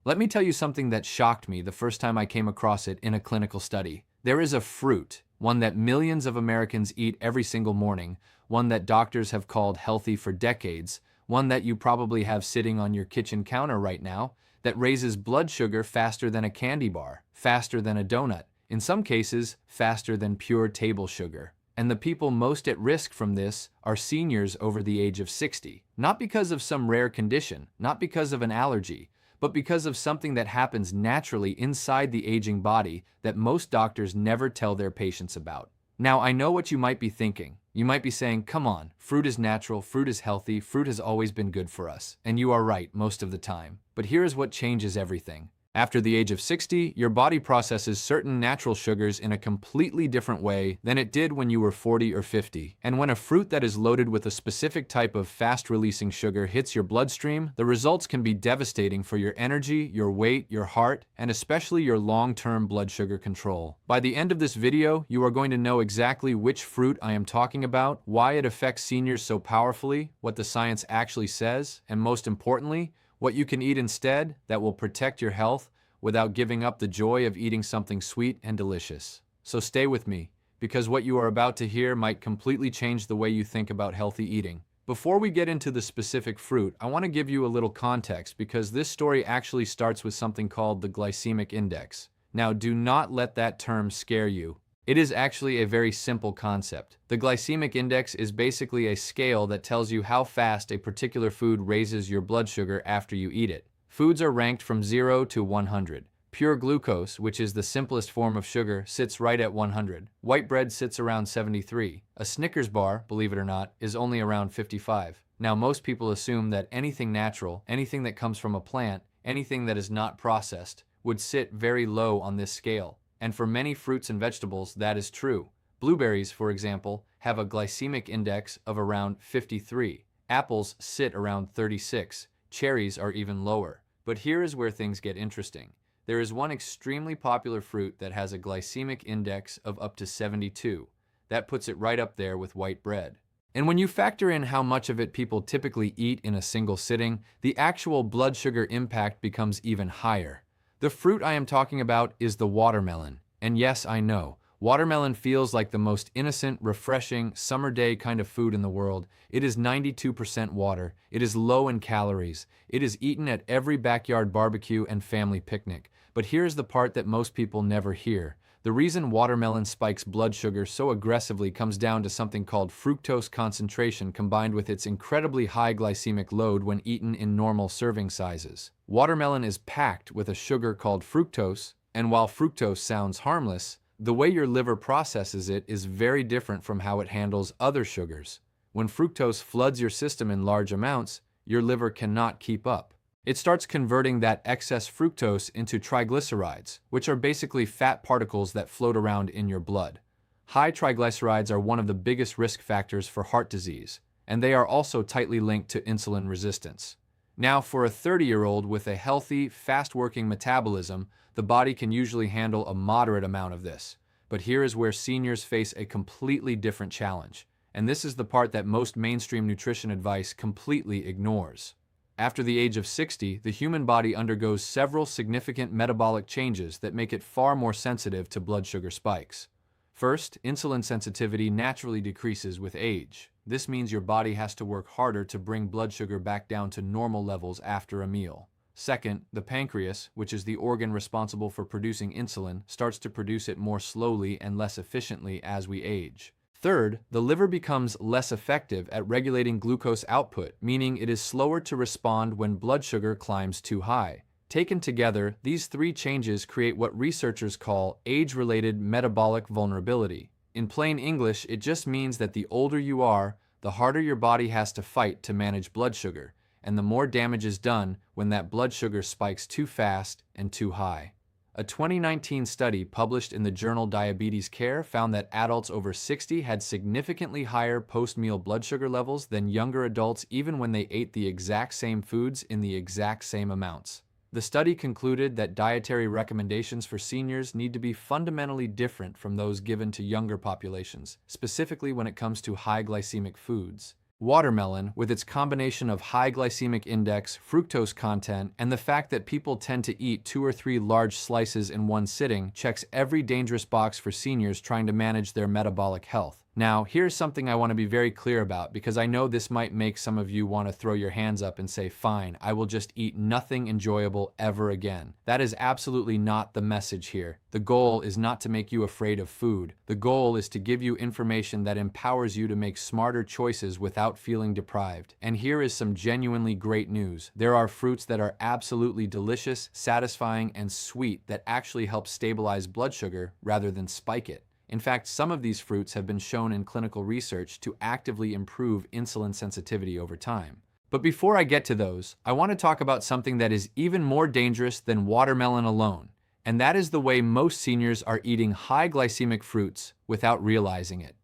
Let me tell you something that shocked me the first time I came across it in a clinical study. There is a fruit, one that millions of Americans eat every single morning, one that doctors have called healthy for decades, one that you probably have sitting on your kitchen counter right now, that raises blood sugar faster than a candy bar, faster than a donut, in some cases, faster than pure table sugar. And the people most at risk from this are seniors over the age of 60. Not because of some rare condition, not because of an allergy, but because of something that happens naturally inside the aging body that most doctors never tell their patients about. Now, I know what you might be thinking. You might be saying, come on, fruit is natural, fruit is healthy, fruit has always been good for us. And you are right most of the time. But here is what changes everything. After the age of 60, your body processes certain natural sugars in a completely different way than it did when you were 40 or 50. And when a fruit that is loaded with a specific type of fast-releasing sugar hits your bloodstream, the results can be devastating for your energy, your weight, your heart, and especially your long-term blood sugar control. By the end of this video, you are going to know exactly which fruit I am talking about, why it affects seniors so powerfully, what the science actually says, and most importantly, what you can eat instead that will protect your health without giving up the joy of eating something sweet and delicious. So stay with me, because what you are about to hear might completely change the way you think about healthy eating. Before we get into the specific fruit, I want to give you a little context because this story actually starts with something called the glycemic index. Now, do not let that term scare you. It is actually a very simple concept. The glycemic index is basically a scale that tells you how fast a particular food raises your blood sugar after you eat it. Foods are ranked from 0 to 100. Pure glucose, which is the simplest form of sugar, sits right at 100. White bread sits around 73. A Snickers bar, believe it or not, is only around 55. Now, most people assume that anything natural, anything that comes from a plant, anything that is not processed, would sit very low on this scale. And for many fruits and vegetables, that is true. Blueberries, for example, have a glycemic index of around 53. Apples sit around 36. Cherries are even lower. But here is where things get interesting. There is one extremely popular fruit that has a glycemic index of up to 72. That puts it right up there with white bread. And when you factor in how much of it people typically eat in a single sitting, the actual blood sugar impact becomes even higher. The fruit I am talking about is the watermelon. And yes, I know, watermelon feels like the most innocent, refreshing, summer day kind of food in the world. It is 92% water. It is low in calories. It is eaten at every backyard barbecue and family picnic. But here's the part that most people never hear. The reason watermelon spikes blood sugar so aggressively comes down to something called fructose concentration combined with its incredibly high glycemic load when eaten in normal serving sizes. Watermelon is packed with a sugar called fructose, and while fructose sounds harmless, the way your liver processes it is very different from how it handles other sugars. When fructose floods your system in large amounts, your liver cannot keep up. It starts converting that excess fructose into triglycerides, which are basically fat particles that float around in your blood. High triglycerides are one of the biggest risk factors for heart disease, and they are also tightly linked to insulin resistance. Now, for a 30-year-old with a healthy, fast-working metabolism, the body can usually handle a moderate amount of this. But here is where seniors face a completely different challenge, and this is the part that most mainstream nutrition advice completely ignores. After the age of 60, the human body undergoes several significant metabolic changes that make it far more sensitive to blood sugar spikes. First, insulin sensitivity naturally decreases with age. This means your body has to work harder to bring blood sugar back down to normal levels after a meal. Second, the pancreas, which is the organ responsible for producing insulin, starts to produce it more slowly and less efficiently as we age. Third, the liver becomes less effective at regulating glucose output, meaning it is slower to respond when blood sugar climbs too high. Taken together, these three changes create what researchers call age-related metabolic vulnerability. In plain English, it just means that the older you are, the harder your body has to fight to manage blood sugar, and the more damage is done when that blood sugar spikes too fast and too high. A 2019 study published in the journal Diabetes Care found that adults over 60 had significantly higher post-meal blood sugar levels than younger adults even when they ate the exact same foods in the exact same amounts. The study concluded that dietary recommendations for seniors need to be fundamentally different from those given to younger populations, specifically when it comes to high glycemic foods. Watermelon, with its combination of high glycemic index, fructose content, and the fact that people tend to eat 2 or 3 large slices in one sitting, checks every dangerous box for seniors trying to manage their metabolic health. Now, here's something I want to be very clear about, because I know this might make some of you want to throw your hands up and say, fine, I will just eat nothing enjoyable ever again. That is absolutely not the message here. The goal is not to make you afraid of food. The goal is to give you information that empowers you to make smarter choices without feeling deprived. And here is some genuinely great news. There are fruits that are absolutely delicious, satisfying, and sweet that actually help stabilize blood sugar rather than spike it. In fact, some of these fruits have been shown in clinical research to actively improve insulin sensitivity over time. But before I get to those, I want to talk about something that is even more dangerous than watermelon alone, and that is the way most seniors are eating high glycemic fruits without realizing it.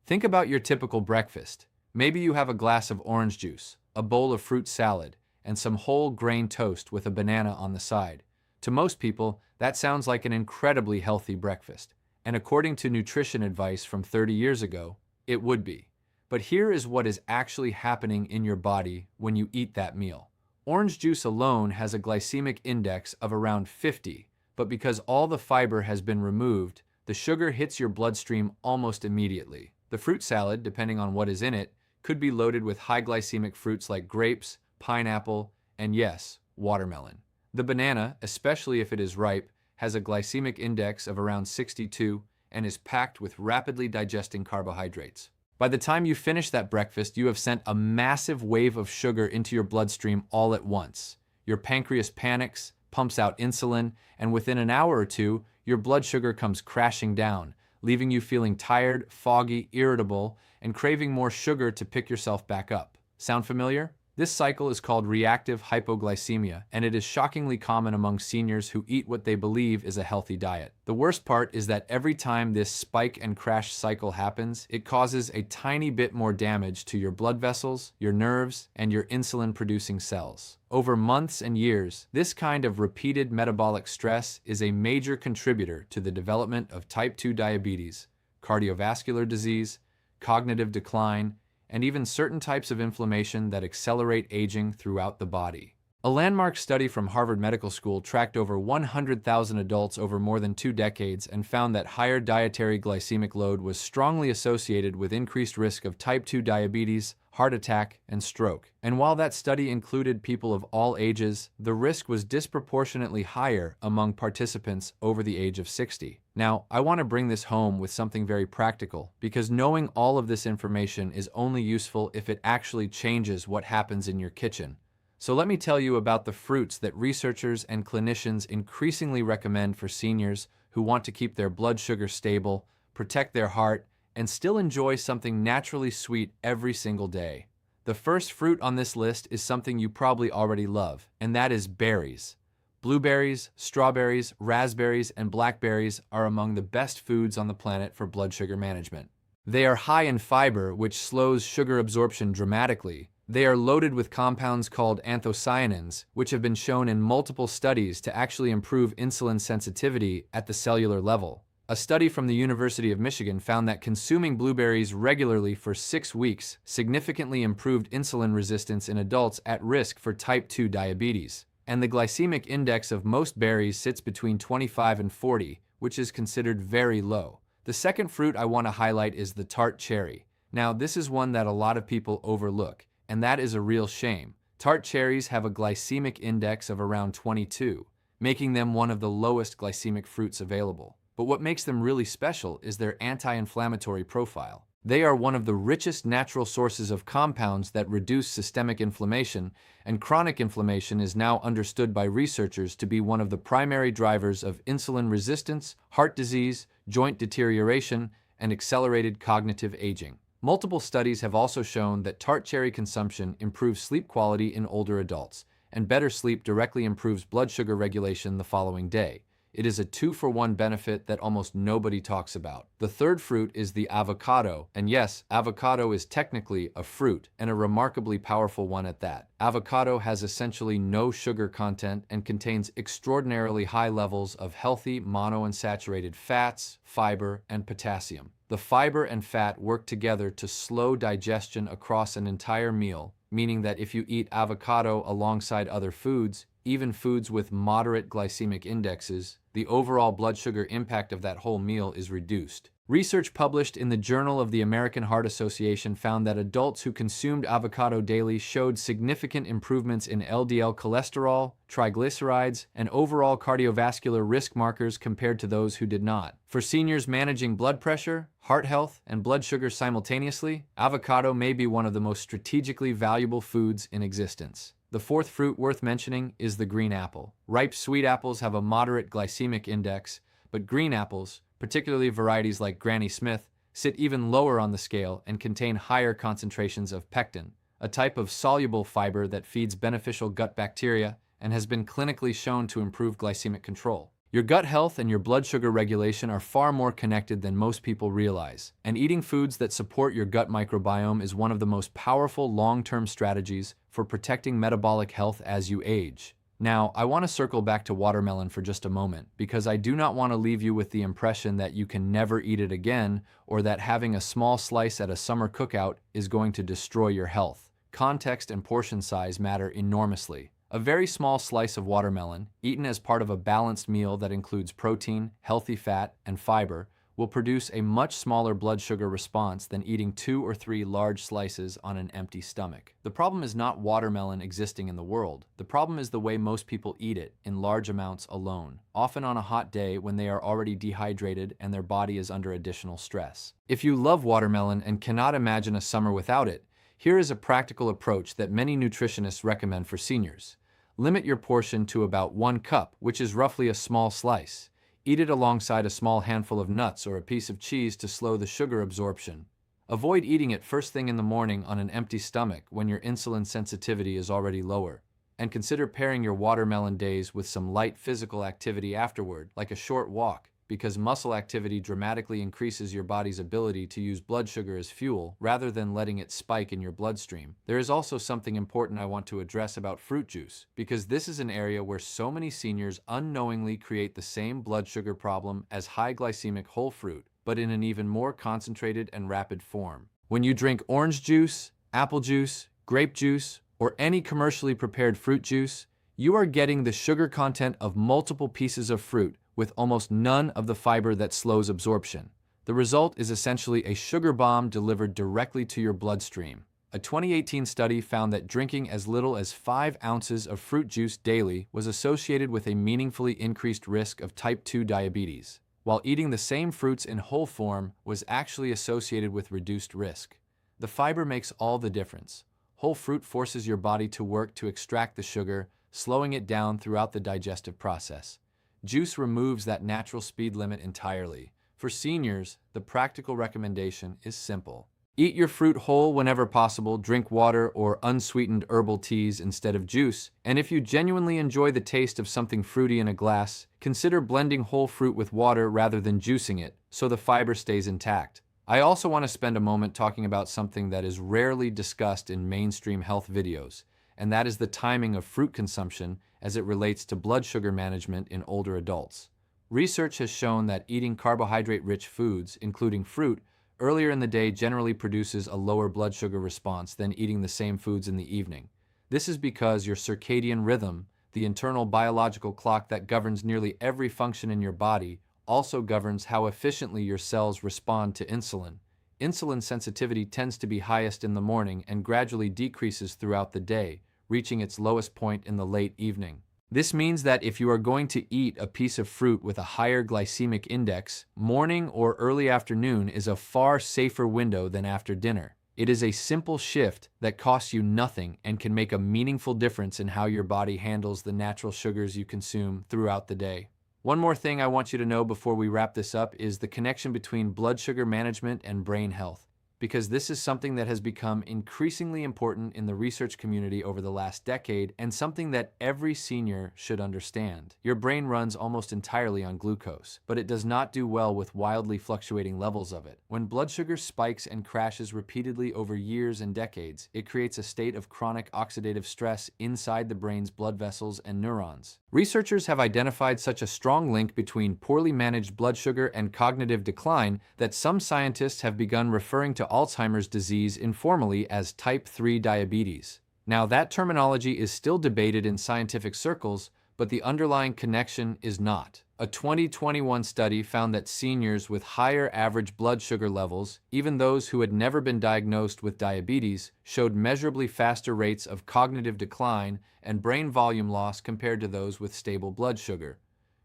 Think about your typical breakfast. Maybe you have a glass of orange juice, a bowl of fruit salad, and some whole grain toast with a banana on the side. To most people, that sounds like an incredibly healthy breakfast. And according to nutrition advice from 30 years ago, it would be. But here is what is actually happening in your body when you eat that meal. Orange juice alone has a glycemic index of around 50, but because all the fiber has been removed, the sugar hits your bloodstream almost immediately. The fruit salad, depending on what is in it, could be loaded with high glycemic fruits like grapes, pineapple, and yes, watermelon. The banana, especially if it is ripe, has a glycemic index of around 62 and is packed with rapidly digesting carbohydrates. By the time you finish that breakfast, you have sent a massive wave of sugar into your bloodstream all at once. Your pancreas panics, pumps out insulin, and within an hour or two, your blood sugar comes crashing down, leaving you feeling tired, foggy, irritable, and craving more sugar to pick yourself back up. Sound familiar? This cycle is called reactive hypoglycemia, and it is shockingly common among seniors who eat what they believe is a healthy diet. The worst part is that every time this spike and crash cycle happens, it causes a tiny bit more damage to your blood vessels, your nerves, and your insulin-producing cells. Over months and years, this kind of repeated metabolic stress is a major contributor to the development of type 2 diabetes, cardiovascular disease, cognitive decline, and even certain types of inflammation that accelerate aging throughout the body. A landmark study from Harvard Medical School tracked over 100,000 adults over more than 2 decades and found that higher dietary glycemic load was strongly associated with increased risk of type 2 diabetes, heart attack, and stroke. And while that study included people of all ages, the risk was disproportionately higher among participants over the age of 60. Now, I want to bring this home with something very practical, because knowing all of this information is only useful if it actually changes what happens in your kitchen. So let me tell you about the fruits that researchers and clinicians increasingly recommend for seniors who want to keep their blood sugar stable, protect their heart, and still enjoy something naturally sweet every single day. The first fruit on this list is something you probably already love, and that is berries. Blueberries, strawberries, raspberries, and blackberries are among the best foods on the planet for blood sugar management. They are high in fiber, which slows sugar absorption dramatically. They are loaded with compounds called anthocyanins, which have been shown in multiple studies to actually improve insulin sensitivity at the cellular level. A study from the University of Michigan found that consuming blueberries regularly for 6 weeks significantly improved insulin resistance in adults at risk for type 2 diabetes. And the glycemic index of most berries sits between 25 and 40, which is considered very low. The second fruit I want to highlight is the tart cherry. Now, this is one that a lot of people overlook, and that is a real shame. Tart cherries have a glycemic index of around 22, making them one of the lowest glycemic fruits available. But what makes them really special is their anti-inflammatory profile. They are one of the richest natural sources of compounds that reduce systemic inflammation, and chronic inflammation is now understood by researchers to be one of the primary drivers of insulin resistance, heart disease, joint deterioration, and accelerated cognitive aging. Multiple studies have also shown that tart cherry consumption improves sleep quality in older adults, and better sleep directly improves blood sugar regulation the following day. It is a two-for-one benefit that almost nobody talks about. The third fruit is the avocado, and yes, avocado is technically a fruit, and a remarkably powerful one at that. Avocado has essentially no sugar content and contains extraordinarily high levels of healthy monounsaturated fats, fiber, and potassium. The fiber and fat work together to slow digestion across an entire meal, meaning that if you eat avocado alongside other foods, even foods with moderate glycemic indexes, the overall blood sugar impact of that whole meal is reduced. Research published in the Journal of the American Heart Association found that adults who consumed avocado daily showed significant improvements in LDL cholesterol, triglycerides, and overall cardiovascular risk markers compared to those who did not. For seniors managing blood pressure, heart health, and blood sugar simultaneously, avocado may be one of the most strategically valuable foods in existence. The fourth fruit worth mentioning is the green apple. Ripe sweet apples have a moderate glycemic index, but green apples, particularly varieties like Granny Smith, sit even lower on the scale and contain higher concentrations of pectin, a type of soluble fiber that feeds beneficial gut bacteria and has been clinically shown to improve glycemic control. Your gut health and your blood sugar regulation are far more connected than most people realize, and eating foods that support your gut microbiome is one of the most powerful long-term strategies for protecting metabolic health as you age. Now, I want to circle back to watermelon for just a moment, because I do not want to leave you with the impression that you can never eat it again, or that having a small slice at a summer cookout is going to destroy your health. Context and portion size matter enormously. A very small slice of watermelon, eaten as part of a balanced meal that includes protein, healthy fat, and fiber, will produce a much smaller blood sugar response than eating 2 or 3 large slices on an empty stomach. The problem is not watermelon existing in the world. The problem is the way most people eat it, in large amounts alone, often on a hot day when they are already dehydrated and their body is under additional stress. If you love watermelon and cannot imagine a summer without it, here is a practical approach that many nutritionists recommend for seniors. Limit your portion to about 1 cup, which is roughly a small slice. Eat it alongside a small handful of nuts or a piece of cheese to slow the sugar absorption. Avoid eating it first thing in the morning on an empty stomach when your insulin sensitivity is already lower. And consider pairing your watermelon days with some light physical activity afterward, like a short walk, because muscle activity dramatically increases your body's ability to use blood sugar as fuel rather than letting it spike in your bloodstream. There is also something important I want to address about fruit juice, because this is an area where so many seniors unknowingly create the same blood sugar problem as high glycemic whole fruit, but in an even more concentrated and rapid form. When you drink orange juice, apple juice, grape juice, or any commercially prepared fruit juice, you are getting the sugar content of multiple pieces of fruit with almost none of the fiber that slows absorption. The result is essentially a sugar bomb delivered directly to your bloodstream. A 2018 study found that drinking as little as 5 ounces of fruit juice daily was associated with a meaningfully increased risk of type 2 diabetes, while eating the same fruits in whole form was actually associated with reduced risk. The fiber makes all the difference. Whole fruit forces your body to work to extract the sugar, slowing it down throughout the digestive process. Juice removes that natural speed limit entirely. For seniors, the practical recommendation is simple. Eat your fruit whole whenever possible, drink water or unsweetened herbal teas instead of juice, and if you genuinely enjoy the taste of something fruity in a glass, consider blending whole fruit with water rather than juicing it, so the fiber stays intact. I also want to spend a moment talking about something that is rarely discussed in mainstream health videos, and that is the timing of fruit consumption as it relates to blood sugar management in older adults. Research has shown that eating carbohydrate-rich foods, including fruit, earlier in the day generally produces a lower blood sugar response than eating the same foods in the evening. This is because your circadian rhythm, the internal biological clock that governs nearly every function in your body, also governs how efficiently your cells respond to insulin. Insulin sensitivity tends to be highest in the morning and gradually decreases throughout the day, reaching its lowest point in the late evening. This means that if you are going to eat a piece of fruit with a higher glycemic index, morning or early afternoon is a far safer window than after dinner. It is a simple shift that costs you nothing and can make a meaningful difference in how your body handles the natural sugars you consume throughout the day. One more thing I want you to know before we wrap this up is the connection between blood sugar management and brain health. because this is something that has become increasingly important in the research community over the last decade and something that every senior should understand. Your brain runs almost entirely on glucose, but it does not do well with wildly fluctuating levels of it. When blood sugar spikes and crashes repeatedly over years and decades, it creates a state of chronic oxidative stress inside the brain's blood vessels and neurons. Researchers have identified such a strong link between poorly managed blood sugar and cognitive decline that some scientists have begun referring to Alzheimer's disease informally as type 3 diabetes. Now, that terminology is still debated in scientific circles, but the underlying connection is not. A 2021 study found that seniors with higher average blood sugar levels, even those who had never been diagnosed with diabetes, showed measurably faster rates of cognitive decline and brain volume loss compared to those with stable blood sugar.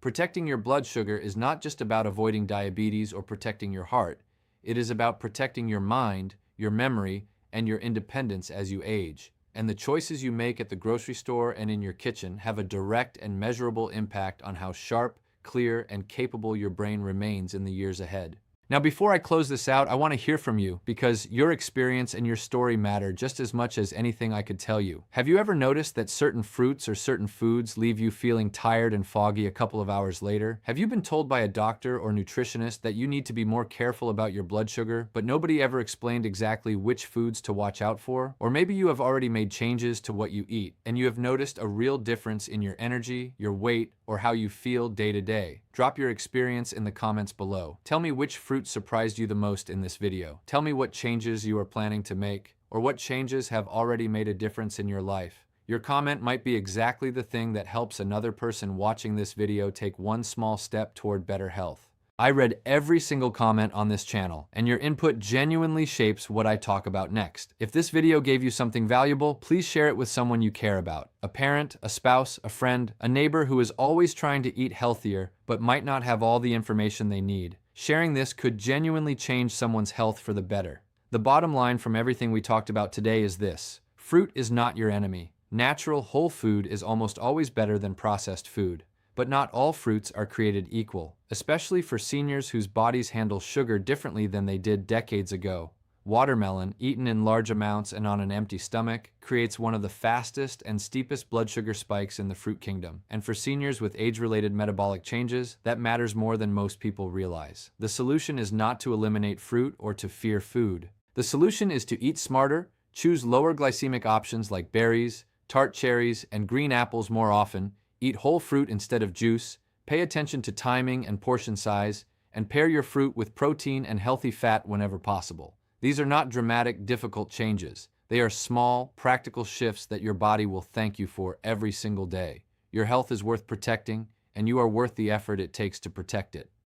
Protecting your blood sugar is not just about avoiding diabetes or protecting your heart. It is about protecting your mind, your memory, and your independence as you age. And the choices you make at the grocery store and in your kitchen have a direct and measurable impact on how sharp, clear, and capable your brain remains in the years ahead. Now, before I close this out, I want to hear from you because your experience and your story matter just as much as anything I could tell you. Have you ever noticed that certain fruits or certain foods leave you feeling tired and foggy a couple of hours later? Have you been told by a doctor or nutritionist that you need to be more careful about your blood sugar, but nobody ever explained exactly which foods to watch out for? Or maybe you have already made changes to what you eat, and you have noticed a real difference in your energy, your weight, or how you feel day to day. Drop your experience in the comments below. Tell me which fruit surprised you the most in this video. Tell me what changes you are planning to make, or what changes have already made a difference in your life. Your comment might be exactly the thing that helps another person watching this video take one small step toward better health. I read every single comment on this channel, and your input genuinely shapes what I talk about next. If this video gave you something valuable, please share it with someone you care about. A parent, a spouse, a friend, a neighbor who is always trying to eat healthier but might not have all the information they need. Sharing this could genuinely change someone's health for the better. The bottom line from everything we talked about today is this: fruit is not your enemy. Natural, whole food is almost always better than processed food. But not all fruits are created equal, especially for seniors whose bodies handle sugar differently than they did decades ago. Watermelon, eaten in large amounts and on an empty stomach, creates one of the fastest and steepest blood sugar spikes in the fruit kingdom. And for seniors with age-related metabolic changes, that matters more than most people realize. The solution is not to eliminate fruit or to fear food. The solution is to eat smarter, choose lower glycemic options like berries, tart cherries, and green apples more often, eat whole fruit instead of juice, pay attention to timing and portion size, and pair your fruit with protein and healthy fat whenever possible. These are not dramatic, difficult changes. They are small, practical shifts that your body will thank you for every single day. Your health is worth protecting, and you are worth the effort it takes to protect it.